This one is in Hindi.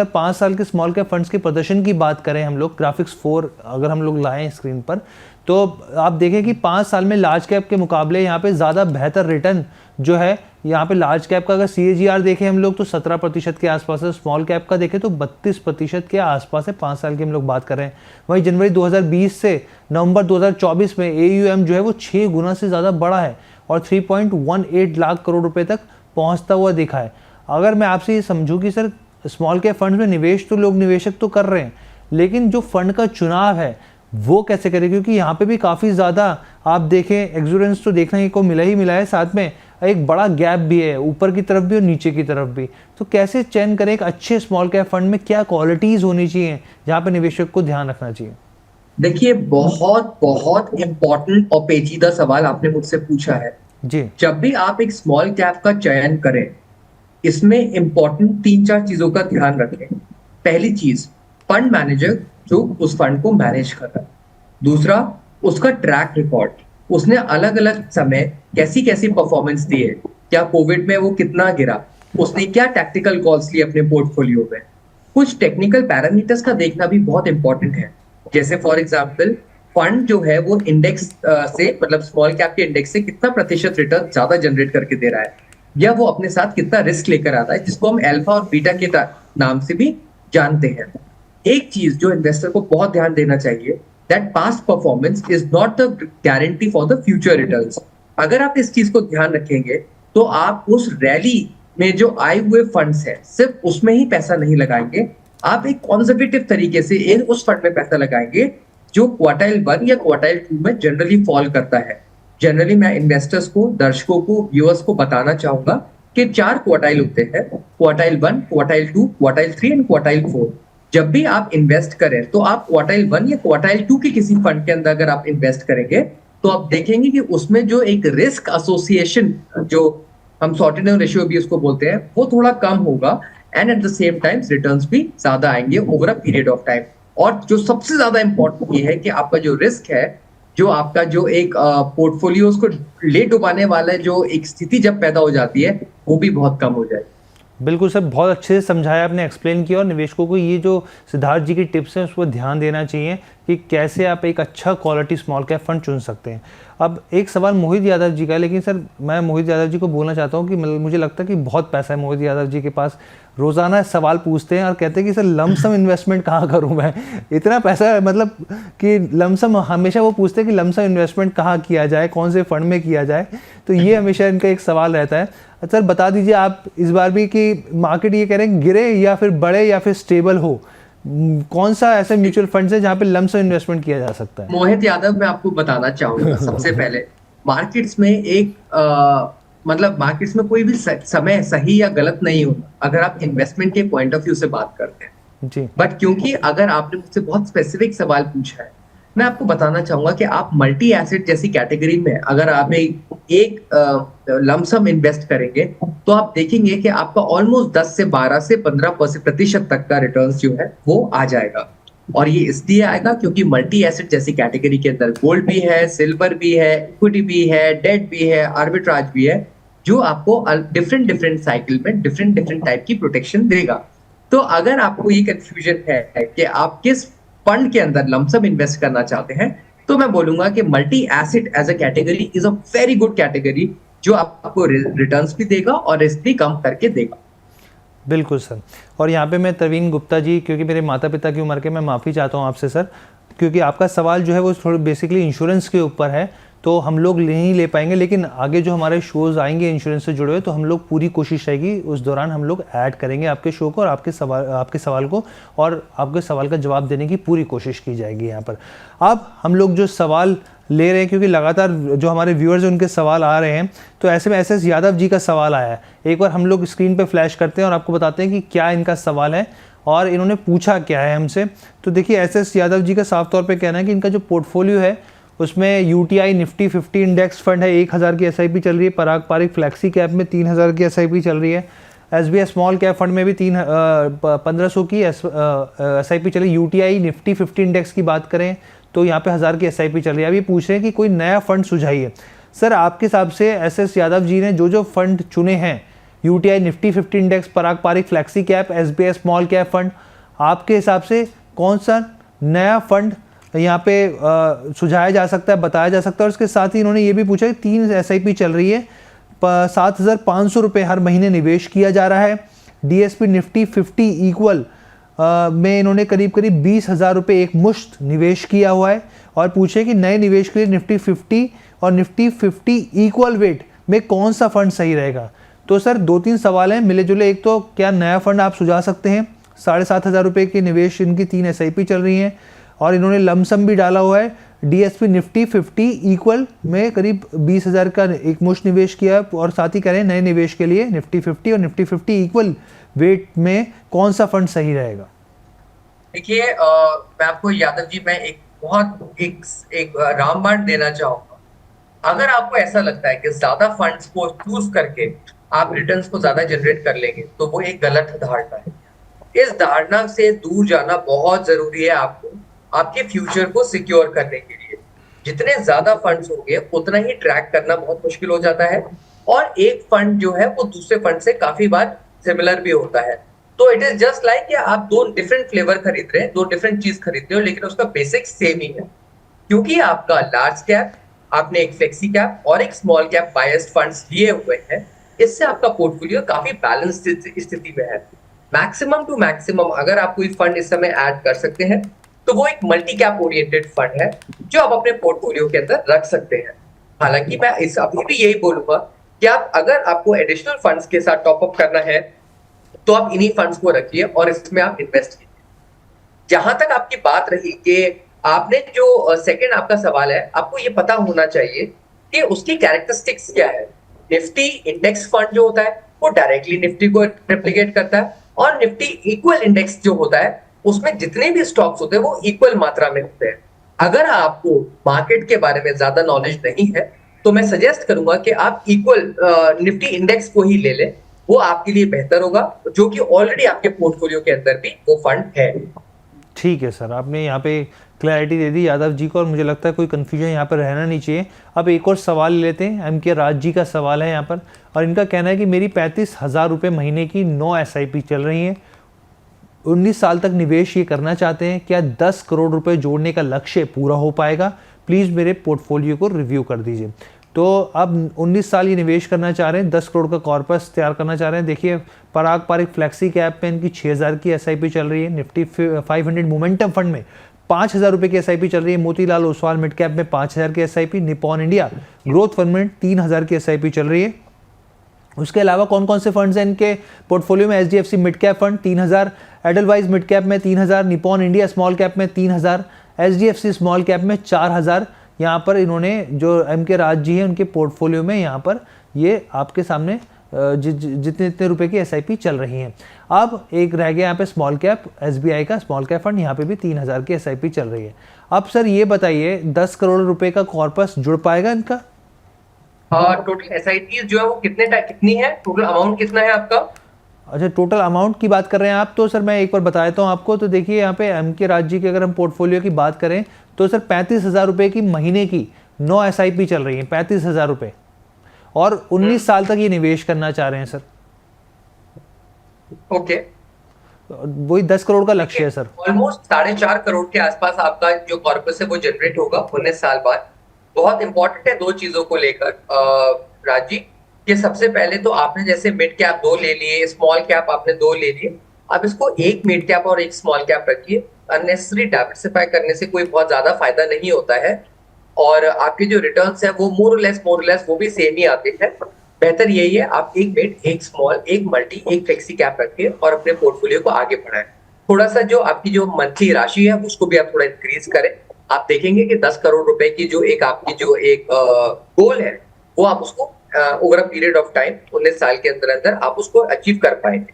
अगर 5 साल के स्मॉल कैप फंड्स के प्रदर्शन की बात करें, हम लोग ग्राफिक्स 4 अगर हम लोग लाएं स्क्रीन पर, तो आप देखें कि 5 साल में लार्ज कैप के मुकाबले यहाँ पे ज़्यादा बेहतर रिटर्न जो है, यहाँ पे लार्ज कैप का अगर CAGR देखें हम लोग तो 17% के आसपास है, स्मॉल कैप का देखें तो 32% के आसपास है। 5 साल की हम लोग बात कर रहे हैं। वहीं जनवरी 2020 से नवंबर 2024 में AUM जो है वो 6 गुना से ज़्यादा बढ़ा है और 3.18 लाख करोड़ रुपए तक पहुंचता हुआ दिखा है। अगर मैं आपसे ये समझूं कि सर स्मॉल कैप फंड में निवेश तो लोग निवेशक तो कर रहे हैं, लेकिन जो फंड का चुनाव है वो कैसे करें, क्योंकि यहाँ पे भी काफ़ी ज़्यादा आप देखें एक्सुरेंस तो देखने को मिला ही मिला है, साथ में एक बड़ा गैप भी है ऊपर की तरफ भी और नीचे की तरफ भी। तो कैसे चयन करें एक अच्छे स्मॉल कैप फंड में, क्या क्वालिटीज़ होनी चाहिए जहाँ पे निवेशक को ध्यान रखना चाहिए? देखिए, बहुत बहुत इंपॉर्टेंट और पेचीदा सवाल आपने मुझसे पूछा है जी। जब भी आप एक स्मॉल कैप का चयन करें, इसमें इंपॉर्टेंट 3-4 चीजों का ध्यान रखें। पहली चीज, फंड मैनेजर जो उस फंड को मैनेज कर रहा है। दूसरा, उसका ट्रैक रिकॉर्ड, उसने अलग अलग समय कैसी कैसी परफॉर्मेंस दी है, क्या कोविड में वो कितना गिरा, उसने क्या टैक्टिकल कॉल्स लिए अपने पोर्टफोलियो में। कुछ टेक्निकल पैरामीटर्स का देखना भी बहुत इंपॉर्टेंट है, जैसे फॉर एग्जाम्पल फंड जो है वो इंडेक्स से, मतलब स्मॉल कैप के इंडेक्स से कितना प्रतिशत रिटर्न ज्यादा जनरेट करके दे रहा है, या वो अपने साथ कितना रिस्क लेकर आता है, जिसको हम अल्फा और बीटा के नाम से भी जानते हैं। एक चीज जो इन्वेस्टर को बहुत ध्यान देना चाहिए, that past performance is not the guarantee for the future returns. अगर आप इस चीज को ध्यान रखेंगे तो आप उस रैली में जो आए हुए फंड्स है सिर्फ उसमें ही पैसा नहीं लगाएंगे, आप एक कंजर्वेटिव तरीके से उस फंड में पैसा लगाएंगे जो क्वार्टाइल 1 या क्वार्टाइल 2 में जनरली फॉल करता है। जनरली मैं इन्वेस्टर्स को, दर्शकों को, व्यूअर्स को बताना चाहूंगा कि 4 क्वार्टाइल होते हैं, quartile 1, quartile 2, quartile 3 and quartile 4। जब भी आप इन्वेस्ट करें तो आप क्वार्टाइल 1 या क्वार्टाइल 2 के किसी फंड के अंदर अगर आप इन्वेस्ट करेंगे तो आप देखेंगे कि उसमें जो एक रिस्क एसोसिएशन, जो हम सॉर्टेड रेशियो भी उसको बोलते हैं, वो थोड़ा कम होगा and at the same time returns भी ज्यादा आएंगे over a period of time. और जो सबसे ज्यादा इंपॉर्टेंट ये है कि आपका जो रिस्क है, जो आपका जो एक पोर्टफोलियो को ले डुबाने वाला जो एक स्थिति जब पैदा हो जाती है, वो भी बहुत कम हो जाएगी। बिल्कुल सर, बहुत अच्छे से समझाया आपने, एक्सप्लेन किया, और निवेशकों को ये जो सिद्धार्थ जी की टिप्स हैं उस पर ध्यान देना चाहिए कि कैसे आप एक अच्छा क्वालिटी स्मॉल कैप फंड चुन सकते हैं। अब एक सवाल मोहित यादव जी का है, लेकिन सर मैं मोहित यादव जी को बोलना चाहता हूँ कि मुझे लगता है कि बहुत पैसा है मोहित यादव जी के पास, रोज़ाना सवाल पूछते हैं और कहते हैं कि सर लमसम इन्वेस्टमेंट कहाँ करूँ मैं, इतना पैसा है, मतलब कि लमसम हमेशा वो पूछते हैं कि लमसम इन्वेस्टमेंट कहाँ किया जाए, कौन से फंड में किया जाए। तो ये हमेशा इनका एक सवाल रहता है। सर बता दीजिए आप इस बार भी कि मार्केट ये कह रहे हैं गिरे या फिर बढ़े या फिर स्टेबल हो, कौन सा ऐसे म्यूचुअल फंड है जहाँ पे लमसम इन्वेस्टमेंट किया जा सकता है? मोहित यादव, मैं आपको बताना चाहूंगा सबसे पहले, मार्केट्स में मतलब मार्केट्स में कोई भी समय सही या गलत नहीं होता अगर आप इन्वेस्टमेंट के पॉइंट ऑफ व्यू से बात करते हैं जी। बट क्योंकि अगर आपने मुझसे बहुत स्पेसिफिक सवाल पूछा है, मैं आपको बताना चाहूंगा कि आप मल्टी एसेट जैसी कैटेगरी में अगर आप एक लमसम इन्वेस्ट करेंगे तो आप देखेंगे कि आपका ऑलमोस्ट 10 से 12 से 15% तक का रिटर्न्स जो है वो आ जाएगा। और ये इसलिए आएगा क्योंकि मल्टी एसेट जैसी कैटेगरी के अंदर गोल्ड भी है, सिल्वर भी है, इक्विटी भी है, डेट भी है, आर्बिट्राज भी है, जो आपको डिफरेंट डिफरेंट साइकिल में डिफरेंट डिफरेंट टाइप की प्रोटेक्शन देगा। तो अगर आपको ये कंफ्यूजन है कि आप किस फंड के अंदर लमसम इन्वेस्ट करना चाहते हैं, तो मैं बोलूंगा कि multi asset as a category is a very good category, जो आपको रिटर्न्स भी देगा और रिस्क भी कम करके देगा। बिल्कुल सर। और यहाँ पे मैं प्रवीण गुप्ता जी, क्योंकि मेरे माता पिता की उम्र के, मैं माफ़ी चाहता हूँ आपसे सर, क्योंकि आपका सवाल जो है वो थोड़ा बेसिकली इंश्योरेंस के ऊपर है, तो हम लोग नहीं ले पाएंगे, लेकिन आगे जो हमारे शोज़ आएंगे इंश्योरेंस से जुड़े हुए, तो हम लोग पूरी कोशिश रहेगी उस दौरान हम लोग ऐड करेंगे आपके शो को और आपके सवाल को, और आपके सवाल का जवाब देने की पूरी कोशिश की जाएगी यहाँ पर। अब हम लोग जो सवाल ले रहे हैं, क्योंकि लगातार जो हमारे व्यूअर्स हैं उनके सवाल आ रहे हैं, तो ऐसे में SS यादव जी का सवाल आया है। एक बार हम लोग स्क्रीन पे फ्लैश करते हैं और आपको बताते हैं कि क्या इनका सवाल है और इन्होंने पूछा क्या है हमसे। तो देखिए, SS यादव जी का साफ तौर पे कहना है कि इनका जो पोर्टफोलियो है उसमें UTI निफ्टी 50 इंडेक्स फंड है, 1000 की SIP चल रही है, पराग पारिक फ्लैक्सी कैप में 3000 की SIP चल रही है, SBI स्मॉल कैप फंड में भी 1500 की SIP चल रही है। UTI निफ्टी 50 इंडेक्स की बात करें तो यहाँ पे 1000 की SIP चल रही है। अब ये पूछ रहे हैं कि कोई नया फंड सुझाइए। सर आपके हिसाब से SS यादव जी ने जो फंड चुने हैं, यूटीआई निफ्टी 50 इंडेक्स, पारंपरिक flexi cap, SBI small cap fund, आपके हिसाब से कौन सा नया फंड यहाँ पे सुझाया जा सकता है, बताया जा सकता है? और इसके साथ ही इन्होंने ये भी पूछा कि 3 एसआईपी चल रही है, 7,500 रुपये हर महीने निवेश किया जा रहा है। डीएसपी निफ्टी 50 इक्वल में इन्होंने करीब करीब 20,000 रुपये एक मुश्त निवेश किया हुआ है। और पूछे कि नए निवेश के लिए निफ्टी 50 और निफ्टी 50 इक्वल वेट में कौन सा फंड सही रहेगा? तो सर 2-3 सवाल हैं मिले जुले। एक तो क्या नया फंड आप सुझा सकते हैं? 7,500 रुपये के निवेश इनकी 3 एसआईपी चल रही हैं और इन्होंने लमसम भी डाला हुआ है। डीएसपी निफ्टी 50 इक्वल में करीब 20,000 का एक मुश्त निवेश किया है और साथ ही कह रहे हैं नए निवेश के लिए निफ्टी 50 और निफ्टी 50 इक्वल वेट में कौन सा फंड सही रहेगा? देखिए, मैं आपको यादव जी, मैं एक रामबाण देना चाहूंगा। अगर आपको ऐसा लगता है कि ज्यादा फंड्स को चूज करके आप रिटर्न्स को ज्यादा जनरेट कर लेंगे, तो वो एक गलत धारणा है। इस धारणा से दूर जाना बहुत जरूरी है आपको, आपके फ्यूचर को सिक्योर करने के लिए। जितने ज्यादा फंड्स होंगे उतना ही ट्रैक करना बहुत मुश्किल हो जाता है, और एक फंड जो है वो दूसरे फंड से काफी बार सिमिलर भी होता है। तो इट इज जस्ट लाइक कि आप 2 डिफरेंट फ्लेवर खरीद रहे हैं, 2 डिफरेंट चीज खरीद रहे हो, लेकिन उसका बेसिक सेम ही है। क्योंकि आपका लार्ज कैप, आपने एक फ्लेक्सी कैप और एक स्मॉल कैप बायस्ड फंड्स लिए हुए हैं, इससे आपका पोर्टफोलियो काफी बैलेंस्ड स्थिति में है। मैक्सिमम टू मैक्सिमम अगर आप कोई फंड इस समय ऐड कर सकते हैं तो वो एक मल्टी कैप ओरिएंटेड फंड है जो आप अपने पोर्टफोलियो के अंदर रख सकते हैं। हालांकि मैं इस अभी भी यही बोलूंगा कि आप अगर आपको एडिशनल फंड्स के साथ टॉप अप करना है तो आप इन्हीं फंड्स को रखिए और इसमें आप इन्वेस्ट कीजिए। जहां तक आपकी बात रही कि आपने जो सेकंड आपका सवाल है, आपको ये पता होना चाहिए कि उसकी कैरेक्टरिस्टिक्स क्या है। निफ्टी इंडेक्स फंड जो होता है वो डायरेक्टली निफ्टी को रेप्लिकेट करता है, और निफ्टी इक्वल इंडेक्स जो होता है उसमें जितने भी स्टॉक्स होते हैं वो इक्वल मात्रा में होते हैं। अगर आपको मार्केट के बारे में ज्यादा नॉलेज नहीं है तो मैं सजेस्ट करूंगा कि आप इक्वल निफ्टी इंडेक्स को ही ले लें, वो आपके लिए बेहतर होगा, जो कि ऑलरेडी आपके पोर्टफोलियो के अंदर भी वो फंड है। ठीक है सर, आपने यहाँ पे क्लैरिटी दे दी यादव जी को और मुझे लगता है कोई कन्फ्यूजन यहाँ पर रहना नहीं चाहिए। अब एक और सवाल लेते हैं। एम के राज जी का सवाल है यहाँ पर, और इनका कहना है कि मेरी 35,000 रुपये महीने की 9 एसआईपी चल रही हैं, 19 साल तक निवेश ये करना चाहते हैं, क्या 10 करोड़ रुपए जोड़ने का लक्ष्य पूरा हो पाएगा? प्लीज़ मेरे पोर्टफोलियो को रिव्यू कर दीजिए। तो अब 19 साल ये निवेश करना चाह रहे हैं, 10 करोड़ का कॉर्पस तैयार करना चाह रहे हैं। देखिए, पारंपरिक फ्लैक्सी कैप पे इनकी 6,000 की एसआईपी चल रही है, निफ्टी 500 मोमेंटम फंड में 5,000 रुपये की एसआईपी चल रही है, मोतीलाल ओसवाल मिड कैप में 5,000 की SIP, Nippon India growth fund में 3,000 की एसआईपी चल रही है। उसके अलावा कौन कौन से फंड्स हैं इनके पोर्टफोलियो में? HDFC mid cap fund 3,000, Edelweiss mid cap में 3,000, निपॉन इंडिया स्मॉल कैप में 3,000, एचडीएफसी स्मॉल कैप में 4,000। यहाँ पर इन्होंने जो एम के राज जी हैं उनके पोर्टफोलियो में यहाँ पर ये आपके सामने जितने जितने रुपए की एसआईपी चल रही हैं। अब एक रह गया यहाँ पे स्मॉल कैप, एसबीआई का स्मॉल कैप फंड, यहाँ पे भी 3,000 की एसआईपी चल रही है। अब सर ये बताइए 10 करोड़ रुपए का कॉर्पस जुड़ पाएगा इनका? टोटल एसआईपी जो है वो कितनी है, टोटल अमाउंट कितना है आपका? अच्छा, टोटल अमाउंट की बात कर रहे हैं आप, तो सर मैं एक बार बता देता हूँ आपको। तो देखिए यहाँ पे एम के राज जी की अगर हम पोर्टफोलियो की बात करें तो सर 35,000 रुपये की महीने की 9 एसआईपी चल रही है, 35,000 रुपये, और 19 साल तक ये निवेश करना चाह रहे हैं सर। ओके, वही 10 करोड़ का लक्ष्य है सर। ऑलमोस्ट 4.5 करोड़ के आसपास आपका जो कॉर्पस है वो जनरेट होगा 19 साल बाद। बहुत इंपॉर्टेंट है 2 चीजों को लेकर राज जी, कि सबसे पहले तो आपने जैसे मिड कैप 2 ले लिए, स्मॉल कैप आपने 2 ले लिए, अब इसको एक मिड कैप और एक स्मॉल कैप रखिए। अननेसेसरी डाइवर्सिफाई करने से कोई बहुत ज्यादा फायदा नहीं होता है, और आपके जो रिटर्न्स है वो मोर लेस वो भी सेम ही आते हैं। बेहतर यही है आप एक मिड, एक स्मॉल, एक मल्टी, एक फ्लेक्सी कैप रखिए और अपने पोर्टफोलियो को आगे बढ़ाएं। थोड़ा सा जो आपकी जो मंथली राशि है उसको भी आप थोड़ा इंक्रीज करें। आप देखेंगे कि 10 करोड़ रुपए की जो एक आपकी जो एक गोल है वो आप उसको over a period of time 19 साल के अंदर अंदर आप उसको अचीव कर पाएंगे।